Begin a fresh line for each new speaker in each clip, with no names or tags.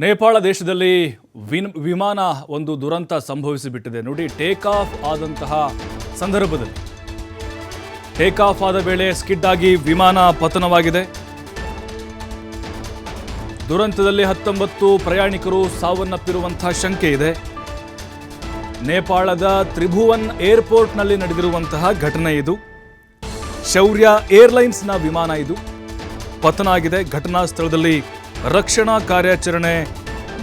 ನೇಪಾಳ ದೇಶದಲ್ಲಿ ವಿಮಾನ ಒಂದು ದುರಂತ ಸಂಭವಿಸಿಬಿಟ್ಟಿದೆ ನೋಡಿ. ಟೇಕ್ ಆಫ್ ಆದಂತಹ ಸಂದರ್ಭದಲ್ಲಿ ಟೇಕ್ ಆಫ್ ಆದ ವೇಳೆ ಸ್ಕಿಡ್ ಆಗಿ ವಿಮಾನ ಪತನವಾಗಿದೆ. ದುರಂತದಲ್ಲಿ 19 ಪ್ರಯಾಣಿಕರು ಸಾವನ್ನಪ್ಪಿರುವಂತಹ ಶಂಕೆ ಇದೆ. ನೇಪಾಳದ ತ್ರಿಭುವನ್ ಏರ್ಪೋರ್ಟ್ನಲ್ಲಿ ನಡೆದಿರುವಂತಹ ಘಟನೆ ಇದು. ಶೌರ್ಯ ಏರ್ಲೈನ್ಸ್ನ ವಿಮಾನ ಇದು ಪತನ ಆಗಿದೆ. ಘಟನಾ ಸ್ಥಳದಲ್ಲಿ ರಕ್ಷಣಾ ಕಾರ್ಯಾಚರಣೆ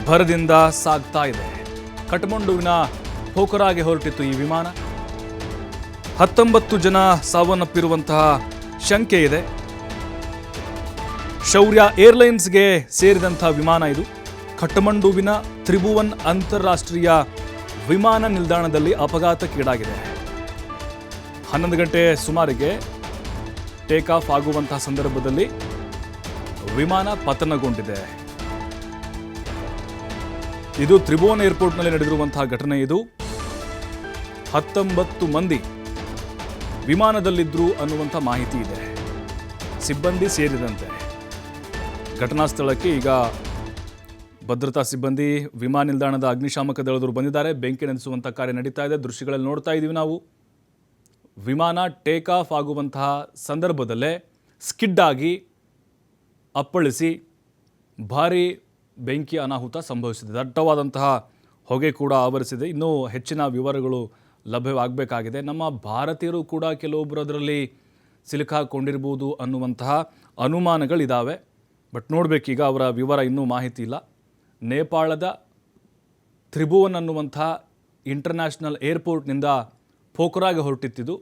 ಭರದಿಂದ ಸಾಗ್ತಾ ಇದೆ. ಕಠ್ಮಂಡುವಿನ ಪೋಖರಾಗೆ ಹೊರಟಿತ್ತು ಈ ವಿಮಾನ. 19 ಜನ ಸಾವನ್ನಪ್ಪಿರುವಂತಹ ಶಂಕೆ ಇದೆ. ಶೌರ್ಯ ಏರ್ಲೈನ್ಸ್ಗೆ ಸೇರಿದಂತಹ ವಿಮಾನ ಇದು. ಕಠ್ಮಂಡುವಿನ ತ್ರಿಭುವನ್ ಅಂತಾರಾಷ್ಟ್ರೀಯ ವಿಮಾನ ನಿಲ್ದಾಣದಲ್ಲಿ ಅಪಘಾತಕ್ಕೀಡಾಗಿದೆ. 11 ಗಂಟೆ ಸುಮಾರಿಗೆ ಟೇಕ್ ಆಫ್ ಆಗುವಂತಹ ಸಂದರ್ಭದಲ್ಲಿ ವಿಮಾನ ಪತನಗೊಂಡಿದೆ. ಇದು ತ್ರಿಭುವನ್ ಏರ್ಪೋರ್ಟ್ನಲ್ಲಿ ನಡೆದಿರುವಂತಹ ಘಟನೆ ಇದು. 19 ಮಂದಿ ವಿಮಾನದಲ್ಲಿದ್ದರು ಅನ್ನುವಂಥ ಮಾಹಿತಿ ಇದೆ, ಸಿಬ್ಬಂದಿ ಸೇರಿದಂತೆ. ಘಟನಾ ಸ್ಥಳಕ್ಕೆ ಈಗ ಭದ್ರತಾ ಸಿಬ್ಬಂದಿ, ವಿಮಾನ ನಿಲ್ದಾಣದ ಅಗ್ನಿಶಾಮಕ ದಳದವರು ಬಂದಿದ್ದಾರೆ. ಬೆಂಕಿ ನಂದಿಸುವಂಥ ಕಾರ್ಯ ನಡೀತಾ ಇದೆ. ದೃಶ್ಯಗಳಲ್ಲಿ ನೋಡ್ತಾ ಇದ್ದೀವಿ ನಾವು. ವಿಮಾನ ಟೇಕ್ ಆಫ್ ಆಗುವಂತಹ ಸಂದರ್ಭದಲ್ಲೇ ಸ್ಕಿಡ್ ಆಗಿ ಅಪ್ಪಳಿಸಿ ಭಾರೀ ಬೆಂಕಿ ಅನಾಹುತ ಸಂಭವಿಸಿದೆ. ದಟ್ಟವಾದಂತಹ ಹೊಗೆ ಕೂಡ ಆವರಿಸಿದೆ. ಇನ್ನೂ ಹೆಚ್ಚಿನ ವಿವರಗಳು ಲಭ್ಯವಾಗಬೇಕಾಗಿದೆ. ನಮ್ಮ ಭಾರತೀಯರು ಕೂಡ ಕೆಲವೊಬ್ಬರು ಅದರಲ್ಲಿ ಸಿಲುಕಾಕೊಂಡಿರ್ಬೋದು ಅನ್ನುವಂತಹ ಅನುಮಾನಗಳಿದ್ದಾವೆ. ಬಟ್ ನೋಡಬೇಕೀಗ, ಅವರ ವಿವರ ಇನ್ನೂ ಮಾಹಿತಿ ಇಲ್ಲ. ನೇಪಾಳದ ತ್ರಿಭುವನ್ ಅನ್ನುವಂಥ ಇಂಟರ್ನ್ಯಾಷನಲ್ ಏರ್ಪೋರ್ಟ್ನಿಂದ ಪೋಖರಾಗೆ ಹೊರಟಿತ್ತಿದ್ದು.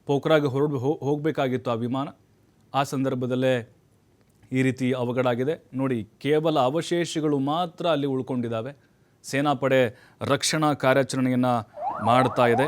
ಪೋಖರಾಗೆ ಹೋಗಬೇಕಾಗಿತ್ತು ಆ ವಿಮಾನ. ಆ ಸಂದರ್ಭದಲ್ಲೇ ಈ ರೀತಿ ಅವಘಡ ಆಗಿದೆ ನೋಡಿ. ಕೇವಲ ಅವಶೇಷಗಳು ಮಾತ್ರ ಅಲ್ಲಿ ಉಳ್ಕೊಂಡಿದ್ದಾವೆ. ಸೇನಾಪಡೆ ರಕ್ಷಣಾ ಕಾರ್ಯಾಚರಣೆಯನ್ನು ಮಾಡ್ತಾ ಇದೆ.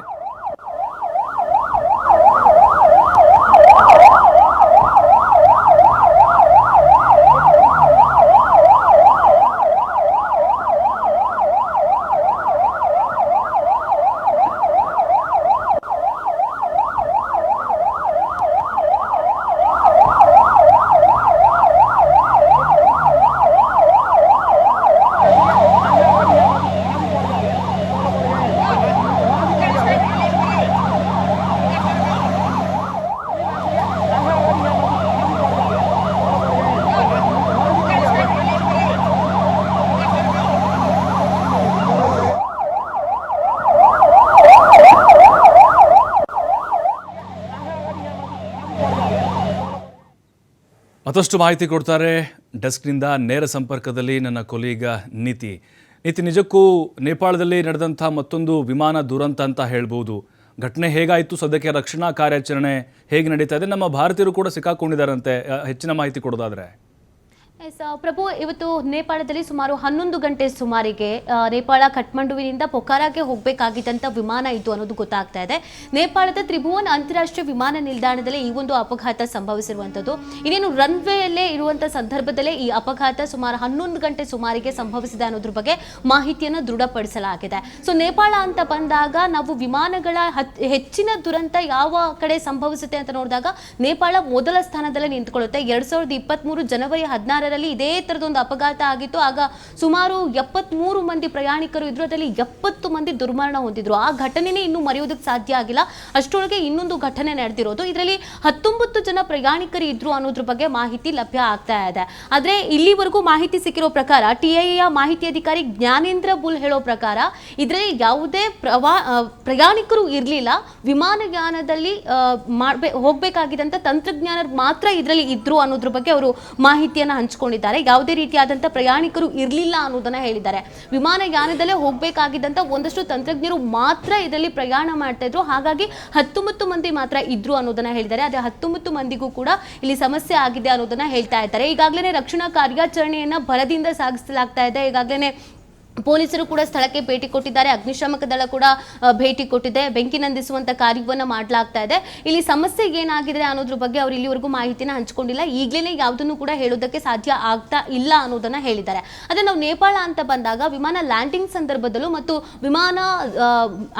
ಮತ್ತಷ್ಟು ಮಾಹಿತಿ ಕೊಡ್ತಾರೆ ಡೆಸ್ಕ್ನಿಂದ ನೇರ ಸಂಪರ್ಕದಲ್ಲಿ ನನ್ನ ಕೊಲೀಗ ನೀತಿ. ನಿಜಕ್ಕೂ ನೇಪಾಳದಲ್ಲಿ ನಡೆದಂಥ ಮತ್ತೊಂದು ವಿಮಾನ ದುರಂತ ಅಂತ ಹೇಳ್ಬೋದು. ಘಟನೆ ಹೇಗಾಯಿತು, ಸದ್ಯಕ್ಕೆ ರಕ್ಷಣಾ ಕಾರ್ಯಾಚರಣೆ ಹೇಗೆ ನಡೀತಾ ಇದೆ, ನಮ್ಮ ಭಾರತೀಯರು ಕೂಡ ಸಿಕ್ಕಾಕೊಂಡಿದ್ದಾರಂತೆ, ಹೆಚ್ಚಿನ ಮಾಹಿತಿ ಕೊಡೋದಾದ್ರೆ?
ಪ್ರಭು, ಇವತ್ತು ನೇಪಾಳದಲ್ಲಿ ಸುಮಾರು 11 ಗಂಟೆ ಸುಮಾರಿಗೆ ನೇಪಾಳ ಕಠ್ಮಂಡುವಿನಿಂದ ಪೊಖರಾಗೆ ಹೋಗಬೇಕಾಗಿದ್ದಂಥ ವಿಮಾನ ಇತ್ತು ಅನ್ನೋದು ಗೊತ್ತಾಗ್ತಾ ಇದೆ. ನೇಪಾಳದ ತ್ರಿಭುವನ್ ಅಂತಾರಾಷ್ಟ್ರೀಯ ವಿಮಾನ ನಿಲ್ದಾಣದಲ್ಲಿ ಈ ಒಂದು ಅಪಘಾತ ಸಂಭವಿಸಿರುವಂಥದ್ದು. ಇನ್ನೇನು ರನ್ವೇಯಲ್ಲೇ ಇರುವಂಥ ಸಂದರ್ಭದಲ್ಲೇ ಈ ಅಪಘಾತ ಸುಮಾರು 11 ಗಂಟೆ ಸುಮಾರಿಗೆ ಸಂಭವಿಸಿದೆ ಅನ್ನೋದ್ರ ಬಗ್ಗೆ ಮಾಹಿತಿಯನ್ನು ದೃಢಪಡಿಸಲಾಗಿದೆ. ಸೊ ನೇಪಾಳ ಅಂತ ಬಂದಾಗ ನಾವು ವಿಮಾನಗಳ ಹೆಚ್ಚಿನ ದುರಂತ ಯಾವ ಕಡೆ ಸಂಭವಿಸುತ್ತೆ ಅಂತ ನೋಡಿದಾಗ ನೇಪಾಳ ಮೊದಲ ಸ್ಥಾನದಲ್ಲೇ ನಿಂತ್ಕೊಳ್ಳುತ್ತೆ. 2023 ಜನವರಿ 16 ಇದೇ ತರದೊಂದು ಅಪಘಾತ ಆಗಿತ್ತು. ಆಗ ಸುಮಾರು 73 ಮಂದಿ ಪ್ರಯಾಣಿಕರು ಇದ್ರು. ಅದರಲ್ಲಿ 70 ಮಂದಿ ದುರ್ಮರಣ ಹೊಂದಿದ್ರು. ಆ ಘಟನೆನೇ ಇನ್ನೂ ಮರೆಯೋದಕ್ಕೆ ಸಾಧ್ಯ ಆಗಿಲ್ಲ. ಅಷ್ಟರೊಳಗೆ ಇನ್ನೊಂದು ಘಟನೆ ನಡೆದಿರೋದು. ಇದರಲ್ಲಿ 19 ಜನ ಪ್ರಯಾಣಿಕರು ಇದ್ರು ಅನ್ನೋದ್ರ ಬಗ್ಗೆ ಮಾಹಿತಿ ಲಭ್ಯ ಆಗ್ತಾ ಇದೆ. ಆದ್ರೆ ಇಲ್ಲಿವರೆಗೂ ಮಾಹಿತಿ ಸಿಕ್ಕಿರೋ ಪ್ರಕಾರ TIA ಮಾಹಿತಿ ಅಧಿಕಾರಿ ಜ್ಞಾನೇಂದ್ರ ಬುಲ್ ಹೇಳೋ ಪ್ರಕಾರ ಇದರಲ್ಲಿ ಯಾವುದೇ ಪ್ರಯಾಣಿಕರು ಇರಲಿಲ್ಲ. ವಿಮಾನಯಾನದಲ್ಲಿ ಹೋಗ್ಬೇಕಾಗಿದ್ದಂತ ತಂತ್ರಜ್ಞಾನ ಮಾತ್ರ ಇದರಲ್ಲಿ ಇದ್ರು ಅನ್ನೋದ್ರ ಬಗ್ಗೆ ಅವರು ಮಾಹಿತಿಯನ್ನು ಹಂಚಿಕೊಂಡಿದ್ದಾರೆ. ಯಾವುದೇ ರೀತಿಯಾದಂತಹ ಪ್ರಯಾಣಿಕರು ಇರಲಿಲ್ಲ ಅನ್ನೋದನ್ನ ಹೇಳಿದ್ದಾರೆ. ವಿಮಾನಯಾನದಲ್ಲೇ ಹೋಗಬೇಕಾಗಿದ್ದಂತ ಒಂದಷ್ಟು ತಂತ್ರಜ್ಞರು ಮಾತ್ರ ಇದರಲ್ಲಿ ಪ್ರಯಾಣ ಮಾಡ್ತಾ ಇದ್ರು. ಹಾಗಾಗಿ 19 ಮಂದಿ ಮಾತ್ರ ಇದ್ರು ಅನ್ನೋದನ್ನ ಹೇಳಿದ್ದಾರೆ. ಅದೇ 19 ಮಂದಿಗೂ ಕೂಡ ಇಲ್ಲಿ ಸಮಸ್ಯೆ ಆಗಿದೆ ಅನ್ನೋದನ್ನ ಹೇಳ್ತಾ ಇದ್ದಾರೆ. ಈಗಾಗಲೇ ರಕ್ಷಣಾ ಕಾರ್ಯಾಚರಣೆಯನ್ನ ಭರದಿಂದ ಸಾಗಿಸಲಾಗ್ತಾ ಇದೆ. ಈಗಾಗಲೇ ಪೊಲೀಸರು ಕೂಡ ಸ್ಥಳಕ್ಕೆ ಭೇಟಿ ಕೊಟ್ಟಿದ್ದಾರೆ. ಅಗ್ನಿಶಾಮಕ ದಳ ಕೂಡ ಭೇಟಿ ಕೊಟ್ಟಿದೆ. ಬೆಂಕಿ ನಂದಿಸುವಂತ ಕಾರ್ಯವನ್ನು ಮಾಡಲಾಗ್ತಾ ಇದೆ. ಇಲ್ಲಿ ಸಮಸ್ಯೆ ಏನಾಗಿದೆ ಅನ್ನೋದ್ರ ಬಗ್ಗೆ ಅವರು ಇಲ್ಲಿವರೆಗೂ ಮಾಹಿತಿನ ಹಂಚಿಕೊಂಡಿಲ್ಲ. ಈಗಲೇ ಯಾವುದನ್ನು ಕೂಡ ಹೇಳೋದಕ್ಕೆ ಸಾಧ್ಯ ಆಗ್ತಾ ಇಲ್ಲ ಅನ್ನೋದನ್ನ ಹೇಳಿದ್ದಾರೆ. ಅದೇ ನಾವು ನೇಪಾಳ ಅಂತ ಬಂದಾಗ ವಿಮಾನ ಲ್ಯಾಂಡಿಂಗ್ ಸಂದರ್ಭದಲ್ಲೂ ಮತ್ತು ವಿಮಾನ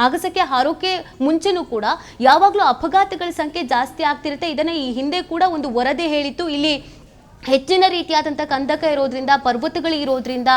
ಆಗಸಕ್ಕೆ ಹಾರೋಕೆ ಮುಂಚೆನೂ ಕೂಡ ಯಾವಾಗಲೂ ಅಪಘಾತಗಳ ಸಂಖ್ಯೆ ಜಾಸ್ತಿ ಆಗ್ತಿರುತ್ತೆ. ಇದನ್ನ ಈ ಹಿಂದೆ ಕೂಡ ಒಂದು ವರದಿ ಹೇಳಿತ್ತು. ಇಲ್ಲಿ ಹೆಚ್ಚಿನ ರೀತಿಯಾದಂಥ ಕಂದಕ ಇರೋದ್ರಿಂದ, ಪರ್ವತಗಳು ಇರೋದ್ರಿಂದ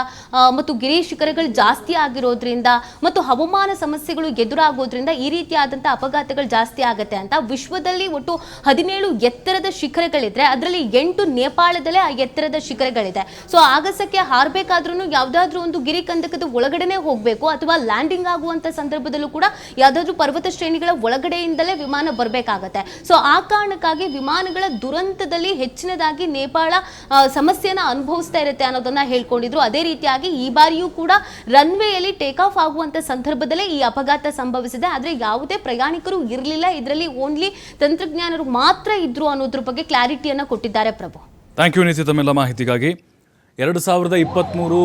ಮತ್ತು ಗಿರಿ ಶಿಖರಗಳು ಜಾಸ್ತಿ ಆಗಿರೋದ್ರಿಂದ ಮತ್ತು ಹವಾಮಾನ ಸಮಸ್ಯೆಗಳು ಎದುರಾಗೋದ್ರಿಂದ ಈ ರೀತಿಯಾದಂಥ ಅಪಘಾತಗಳು ಜಾಸ್ತಿ ಆಗುತ್ತೆ ಅಂತ ವಿಶ್ವದಲ್ಲಿ ಒಟ್ಟು 17 ಎತ್ತರದ ಶಿಖರಗಳಿದ್ರೆ ಅದರಲ್ಲಿ 8 ನೇಪಾಳದಲ್ಲೇ ಆ ಎತ್ತರದ ಶಿಖರಗಳಿದೆ. ಸೊ ಆಗಸಕ್ಕೆ ಹಾರಬೇಕಾದ್ರೂ ಯಾವುದಾದ್ರೂ ಒಂದು ಗಿರಿ ಕಂದಕದ ಒಳಗಡೆನೆ ಹೋಗಬೇಕು ಅಥವಾ ಲ್ಯಾಂಡಿಂಗ್ ಆಗುವಂಥ ಸಂದರ್ಭದಲ್ಲೂ ಕೂಡ ಯಾವುದಾದ್ರೂ ಪರ್ವತ ಶ್ರೇಣಿಗಳ ಒಳಗಡೆಯಿಂದಲೇ ವಿಮಾನ ಬರಬೇಕಾಗತ್ತೆ. ಸೊ ಆ ಕಾರಣಕ್ಕಾಗಿ ವಿಮಾನಗಳ ದುರಂತದಲ್ಲಿ ಹೆಚ್ಚಿನದಾಗಿ ನೇಪಾಳ ಸಮಸ್ಯೆನ ಅನುಭವಿಸ್ತಾ ಇರುತ್ತೆ ಅನ್ನೋದನ್ನ ಹೇಳ್ಕೊಂಡಿದ್ರು. ಅದೇ ರೀತಿಯಾಗಿ ಈ ಬಾರಿಯೂ ಕೂಡ ರನ್ವೇಯಲ್ಲಿ ಟೇಕ್ ಆಫ್ ಆಗುವಂತ ಸಂದರ್ಭದಲ್ಲೇ ಈ ಅಪಘಾತ ಸಂಭವಿಸಿದೆ. ಆದರೆ ಯಾವುದೇ ಪ್ರಯಾಣಿಕರು ಇರಲಿಲ್ಲ, ಇದರಲ್ಲಿ ಓನ್ಲಿ ತಂತ್ರಜ್ಞಾನರು ಮಾತ್ರ ಇದ್ರು ಅನ್ನೋದ್ರ ಬಗ್ಗೆ ಕ್ಲಾರಿಟಿಯನ್ನ ಕೊಟ್ಟಿದ್ದಾರೆ. ಪ್ರಭು,
ಥ್ಯಾಂಕ್ ಯು ನೀತಿ ತಮ್ಮೆಲ್ಲ ಮಾಹಿತಿಗಾಗಿ. 2023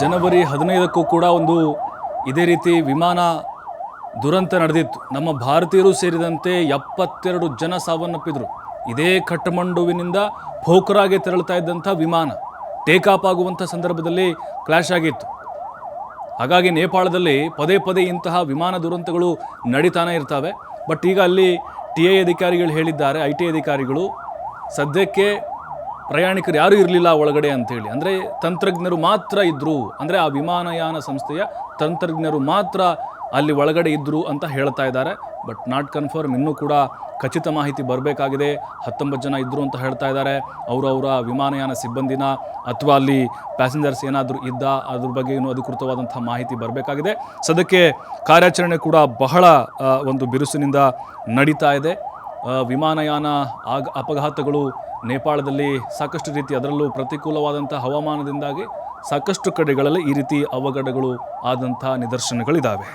ಜನವರಿ 15ಕ್ಕೂ ಕೂಡ ಒಂದು ಇದೇ ರೀತಿ ವಿಮಾನ ದುರಂತ ನಡೆದಿತ್ತು. ನಮ್ಮ ಭಾರತೀಯರು ಸೇರಿದಂತೆ 72 ಜನ ಸಾವನ್ನಪ್ಪಿದ್ರು. ಇದೇ ಕಠ್ಮಂಡುವಿನಿಂದ ಪೋಖರಾಗೆ ತೆರಳುತ್ತಾ ಇದ್ದಂಥ ವಿಮಾನ ಟೇಕ್ ಆಫ್ ಆಗುವಂಥ ಸಂದರ್ಭದಲ್ಲಿ ಕ್ರ್ಯಾಶ್ ಆಗಿತ್ತು. ಹಾಗಾಗಿ ನೇಪಾಳದಲ್ಲಿ ಪದೇ ಪದೇ ಇಂತಹ ವಿಮಾನ ದುರಂತಗಳು ನಡೀತಾನೆ ಇರ್ತವೆ. ಬಟ್ ಈಗ ಅಲ್ಲಿ TI ಅಧಿಕಾರಿಗಳು ಹೇಳಿದ್ದಾರೆ, IT ಅಧಿಕಾರಿಗಳು, ಸದ್ಯಕ್ಕೆ ಪ್ರಯಾಣಿಕರು ಯಾರೂ ಇರಲಿಲ್ಲ ಒಳಗಡೆ ಅಂಥೇಳಿ. ಅಂದರೆ ತಂತ್ರಜ್ಞರು ಮಾತ್ರ ಇದ್ದರು, ಅಂದರೆ ಆ ವಿಮಾನಯಾನ ಸಂಸ್ಥೆಯ ತಂತ್ರಜ್ಞರು ಮಾತ್ರ ಅಲ್ಲಿ ಒಳಗಡೆ ಇದ್ದರು ಅಂತ ಹೇಳ್ತಾ ಇದ್ದಾರೆ. ಬಟ್ ನಾಟ್ ಕನ್ಫರ್ಮ್, ಇನ್ನೂ ಕೂಡ ಖಚಿತ ಮಾಹಿತಿ ಬರಬೇಕಾಗಿದೆ. 19 ಜನ ಇದ್ದರು ಅಂತ ಹೇಳ್ತಾ ಇದ್ದಾರೆ. ಅವರ ವಿಮಾನಯಾನ ಸಿಬ್ಬಂದಿನ ಅಥವಾ ಅಲ್ಲಿ ಪ್ಯಾಸೆಂಜರ್ಸ್ ಏನಾದರೂ ಇದ್ದ ಅದ್ರ ಬಗ್ಗೆ ಇನ್ನೂ ಅಧಿಕೃತವಾದಂಥ ಮಾಹಿತಿ ಬರಬೇಕಾಗಿದೆ. ಸದ್ಯಕ್ಕೆ ಕಾರ್ಯಾಚರಣೆ ಕೂಡ ಬಹಳ ಒಂದು ಬಿರುಸಿನಿಂದ ನಡೀತಾ ಇದೆ. ವಿಮಾನಯಾನ ಅಪಘಾತಗಳು ನೇಪಾಳದಲ್ಲಿ ಸಾಕಷ್ಟು ರೀತಿ, ಅದರಲ್ಲೂ ಪ್ರತಿಕೂಲವಾದಂಥ ಹವಾಮಾನದಿಂದಾಗಿ ಸಾಕಷ್ಟು ಕಡೆಗಳಲ್ಲಿ ಈ ರೀತಿ ಅವಘಡಗಳು ಆದಂಥ ನಿದರ್ಶನಗಳಿದ್ದಾವೆ.